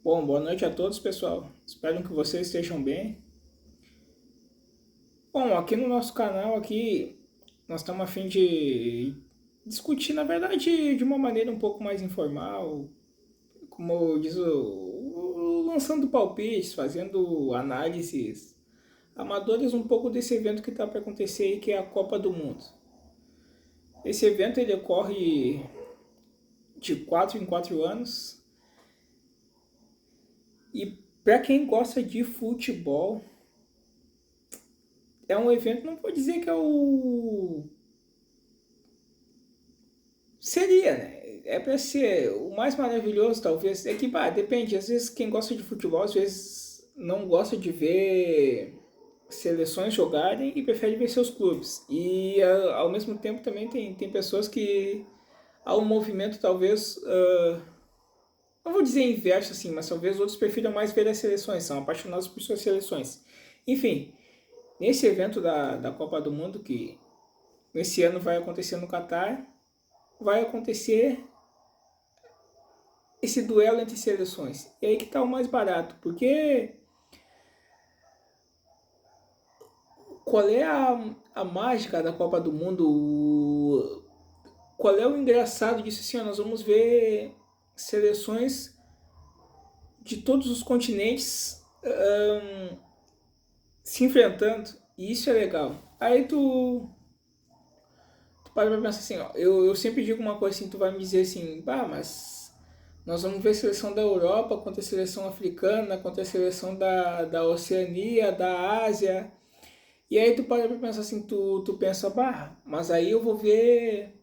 Bom, boa noite a todos, pessoal. Espero que vocês estejam bem. Bom, aqui no nosso canal aqui nós estamos a fim de discutir, na verdade, de uma maneira um pouco mais informal, como diz lançando palpites, fazendo análises amadoras um pouco desse evento que está para acontecer aí, que é a Copa do Mundo. Esse evento ele ocorre de 4 em 4 anos e para quem gosta de futebol é um evento, não vou dizer que é o... Seria, né? É pra ser o mais maravilhoso, talvez. É que, depende. Às vezes quem gosta de futebol, às vezes não gosta de ver seleções jogarem e prefere ver seus clubes. E ao mesmo tempo também tem pessoas que há um movimento talvez... não vou dizer inverso assim, mas talvez outros prefiram mais ver as seleções, são apaixonados por suas seleções. Enfim, nesse evento da Copa do Mundo, que esse ano vai acontecer no Catar, vai acontecer esse duelo entre seleções. E aí que tá o mais barato, porque qual é a mágica da Copa do Mundo? Qual é o engraçado disso? Assim, ó, nós vamos ver seleções de todos os continentes se enfrentando, e isso é legal. Aí tu para pra pensar assim, ó, eu sempre digo uma coisa assim, tu vai me dizer assim, mas nós vamos ver a seleção da Europa contra a seleção africana, contra a seleção da Oceania, da Ásia. E aí tu para pra pensar assim, tu pensa, mas aí eu vou ver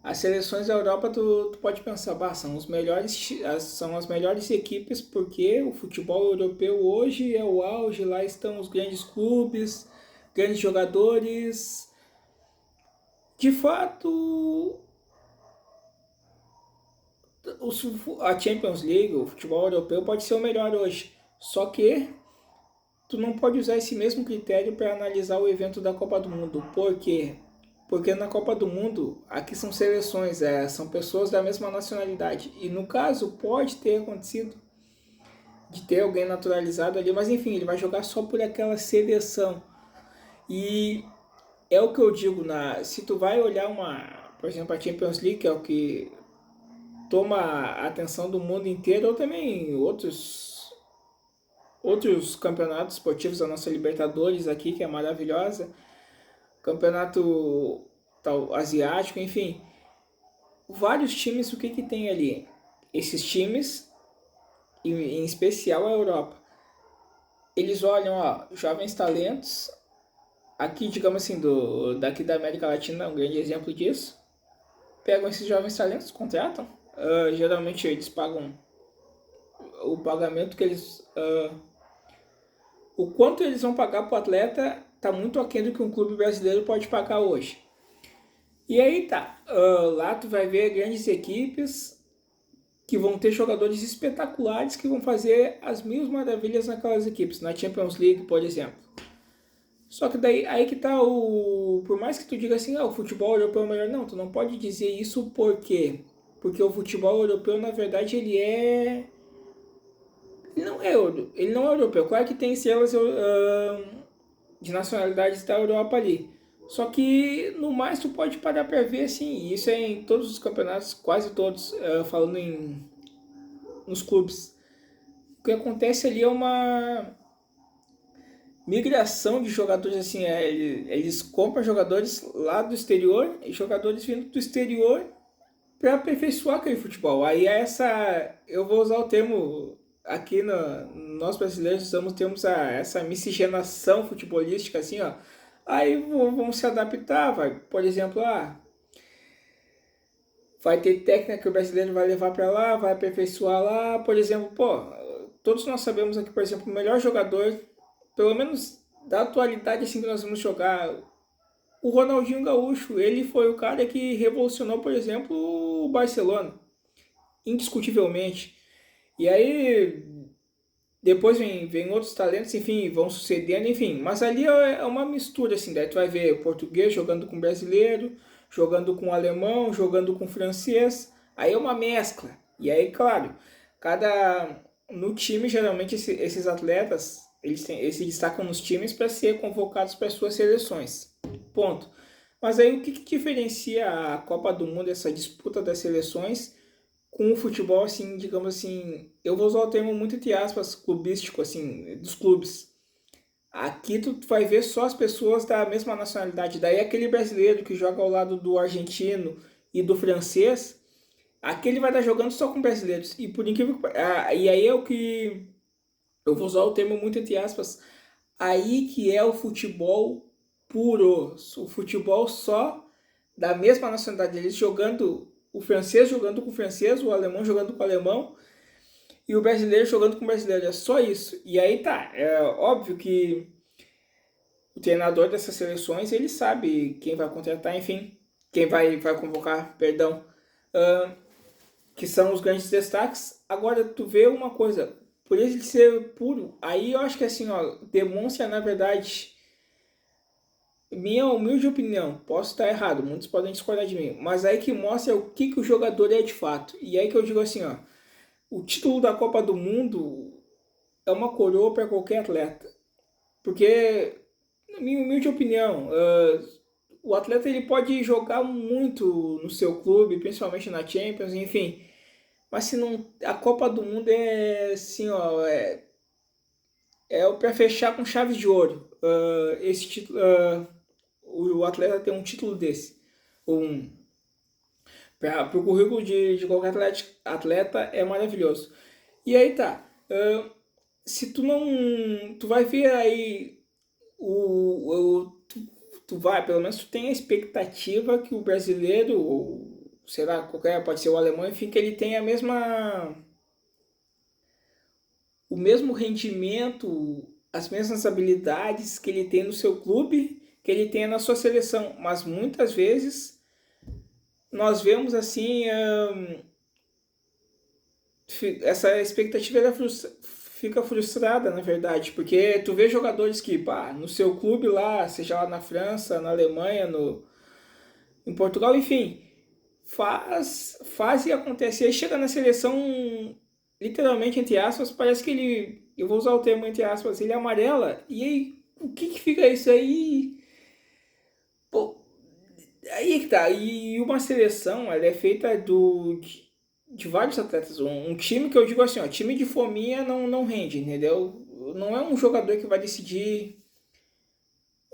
as seleções da Europa, tu pode pensar, são os melhores, são as melhores equipes, porque o futebol europeu hoje é o auge, lá estão os grandes clubes, grandes jogadores. De fato, a Champions League, o futebol europeu pode ser o melhor hoje. Só que tu não pode usar esse mesmo critério para analisar o evento da Copa do Mundo. Por quê? Porque na Copa do Mundo, aqui são seleções, são pessoas da mesma nacionalidade. E no caso, pode ter acontecido de ter alguém naturalizado ali, mas enfim, ele vai jogar só por aquela seleção. E é o que eu digo, se tu vai olhar por exemplo, a Champions League, que é o que toma a atenção do mundo inteiro, ou também outros campeonatos esportivos, a nossa Libertadores aqui, que é maravilhosa, campeonato tal, asiático, enfim, vários times, o que tem ali? Esses times, em especial a Europa, eles olham, ó, jovens talentos, aqui, digamos assim, daqui da América Latina, um grande exemplo disso, pegam esses jovens talentos, contratam, geralmente eles pagam o pagamento que eles... o quanto eles vão pagar para o atleta está muito aquém do que um clube brasileiro pode pagar hoje. E aí tá, lá tu vai ver grandes equipes que vão ter jogadores espetaculares que vão fazer as mil maravilhas naquelas equipes, na Champions League, por exemplo. Só que daí, aí que tá por mais que tu diga assim, o futebol europeu é o melhor, não, tu não pode dizer isso por quê? Porque o futebol europeu, na verdade, ele não é europeu. Claro que tem estrelas de nacionalidades da Europa ali. Só que no mais tu pode parar para ver assim, e isso é em todos os campeonatos, quase todos, falando nos clubes. O que acontece ali é uma migração de jogadores assim, eles compram jogadores lá do exterior e jogadores vindo do exterior para aperfeiçoar aquele futebol. Aí eu vou usar o termo aqui nós brasileiros temos essa miscigenação futebolística assim, ó. Aí vão se adaptar, por exemplo, vai ter técnica que o brasileiro vai levar para lá, vai aperfeiçoar lá, por exemplo, todos nós sabemos aqui, por exemplo, o melhor jogador, pelo menos da atualidade assim que nós vamos jogar, o Ronaldinho Gaúcho, ele foi o cara que revolucionou, por exemplo, o Barcelona, indiscutivelmente. E aí depois vem outros talentos, enfim, vão sucedendo, enfim. Mas ali é uma mistura, assim, daí tu vai ver o português jogando com o brasileiro, jogando com o alemão, jogando com o francês. Aí é uma mescla. E aí, claro, cada no time, geralmente, esses atletas, eles se destacam nos times para ser convocados para suas seleções. Ponto. Mas aí o que diferencia a Copa do Mundo, essa disputa das seleções, com o futebol, assim, digamos assim, eu vou usar o termo muito entre aspas, clubístico, assim, dos clubes. Aqui tu vai ver só as pessoas da mesma nacionalidade. Daí aquele brasileiro que joga ao lado do argentino e do francês, aquele vai estar jogando só com brasileiros. E por incrível que e aí é o que eu vou usar o termo muito entre aspas, aí que é o futebol puro, o futebol só da mesma nacionalidade, eles jogando, o francês jogando com o francês, o alemão jogando com o alemão e o brasileiro jogando com o brasileiro, é só isso. E aí tá, é óbvio que o treinador dessas seleções, ele sabe quem vai contratar, enfim, quem vai convocar, perdão, que são os grandes destaques. Agora, tu vê uma coisa, por ele ser puro, aí eu acho que assim, ó, demonstra na verdade, minha humilde opinião, posso estar errado, muitos podem discordar de mim, mas aí que mostra o que o jogador é de fato. E aí que eu digo assim, ó, o título da Copa do Mundo é uma coroa para qualquer atleta. Porque, na minha humilde opinião, o atleta ele pode jogar muito no seu clube, principalmente na Champions, enfim. Mas se não, a Copa do Mundo é assim, ó, é para fechar com chave de ouro. Esse título, o atleta tem um título desse, um para o currículo de qualquer atleta é maravilhoso. E aí tá, se tu não, tu vai ver aí tu vai, pelo menos tu tem a expectativa que o brasileiro, ou sei lá, qualquer, pode ser o alemão, enfim, que ele tenha o mesmo rendimento, as mesmas habilidades que ele tem no seu clube, que ele tem na sua seleção. Mas muitas vezes nós vemos assim, essa expectativa ela fica frustrada, na verdade, porque tu vê jogadores que, pá, no seu clube lá, seja lá na França, na Alemanha, em Portugal, enfim, faz e acontece. Aí chega na seleção, literalmente, entre aspas, parece que ele, eu vou usar o termo entre aspas, ele é amarela, e aí, o que fica isso aí? Pô, aí é que tá, e uma seleção, ela é feita de vários atletas, um time que eu digo assim, ó, time de fominha não rende, entendeu? Não é um jogador que vai decidir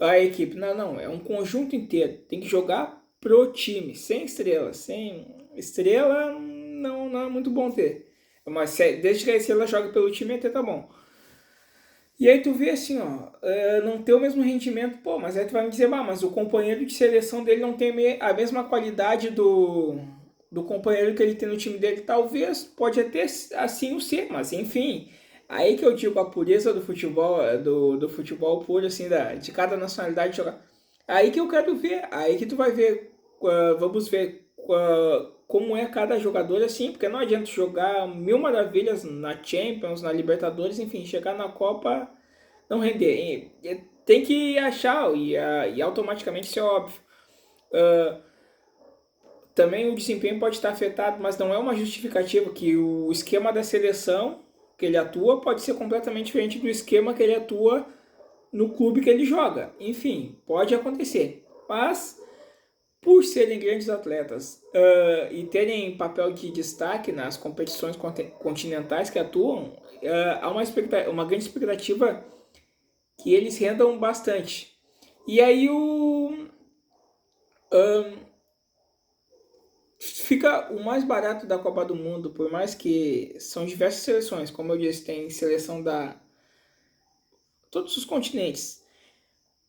a equipe. Não, é um conjunto inteiro. Tem que jogar pro time, sem estrela. Sem estrela não é muito bom ter. Mas desde que a estrela joga pelo time, até tá bom. E aí tu vê assim, ó, não tem o mesmo rendimento, pô, mas aí tu vai me dizer, mas o companheiro de seleção dele não tem a mesma qualidade do companheiro que ele tem no time dele. Talvez, pode até assim o ser, mas enfim. Aí que eu digo a pureza do futebol, do futebol puro, assim, de cada nacionalidade jogar. Aí que eu quero ver, aí que tu vai ver, vamos ver como é cada jogador, assim, porque não adianta jogar mil maravilhas na Champions, na Libertadores, enfim, chegar na Copa, não render. Tem que achar, e automaticamente isso é óbvio. Também o desempenho pode estar afetado, mas não é uma justificativa que o esquema da seleção que ele atua pode ser completamente diferente do esquema que ele atua no clube que ele joga. Enfim, pode acontecer. Mas, por serem grandes atletas e terem papel de destaque nas competições continentais que atuam, há uma grande expectativa que eles rendam bastante. E aí fica o mais barato da Copa do Mundo, por mais que são diversas seleções, como eu disse, tem seleção da todos os continentes.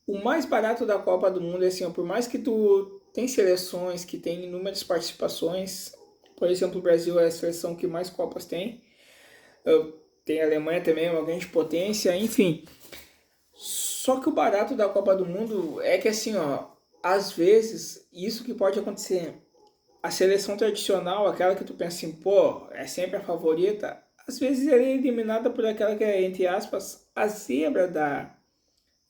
O mais barato da Copa do Mundo é assim, ó, por mais que tu tem seleções que tem inúmeras participações, por exemplo, o Brasil é a seleção que mais Copas tem, tem a Alemanha também, uma grande potência, enfim. Só que o barato da Copa do Mundo é que assim, ó, às vezes, isso que pode acontecer, a seleção tradicional, aquela que tu pensa assim, pô, é sempre a favorita, às vezes ela é eliminada por aquela que é, entre aspas, a zebra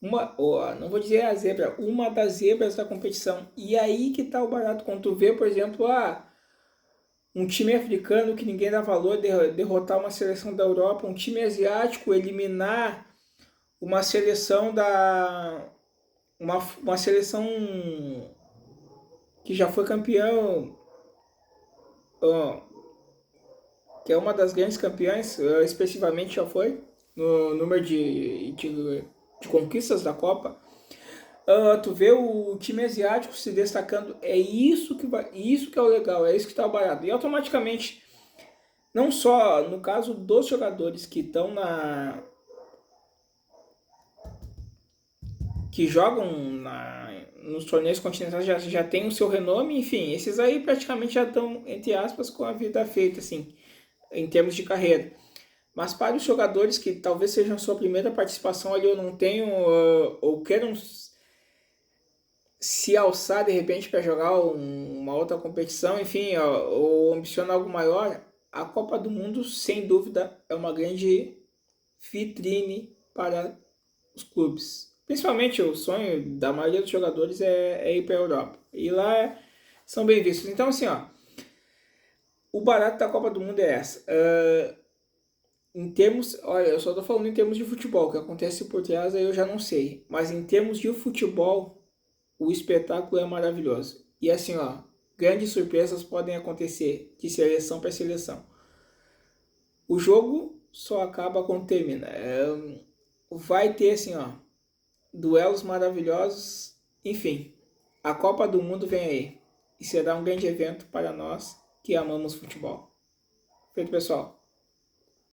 não vou dizer a zebra, uma das zebras da competição. E aí que tá o barato, quando tu vê, por exemplo, um time africano que ninguém dá valor derrotar uma seleção da Europa, um time asiático eliminar uma seleção uma seleção que já foi campeão, ó, que é uma das grandes campeãs, especificamente já foi no número de conquistas da Copa. Tu vê o time asiático se destacando, é isso que é o legal, é isso que está barato. E automaticamente, não só no caso dos jogadores que estão que jogam nos torneios continentais já tem o seu renome, enfim, esses aí praticamente já estão, entre aspas, com a vida feita, assim, em termos de carreira. Mas para os jogadores que talvez sejam sua primeira participação ali, ou não tenham, ou queiram se alçar de repente para jogar uma outra competição, enfim, ou ambicionar algo maior, a Copa do Mundo, sem dúvida, é uma grande vitrine para os clubes. Principalmente o sonho da maioria dos jogadores é ir para a Europa. E lá são bem vistos. Então, assim, ó, o barato da Copa do Mundo é essa. Em termos, olha, eu só tô falando em termos de futebol, o que acontece por trás aí eu já não sei. Mas em termos de futebol, o espetáculo é maravilhoso. E assim, ó, grandes surpresas podem acontecer de seleção para seleção. O jogo só acaba quando termina. Vai ter assim, ó, duelos maravilhosos. Enfim, a Copa do Mundo vem aí. E será um grande evento para nós que amamos futebol. Feito, pessoal.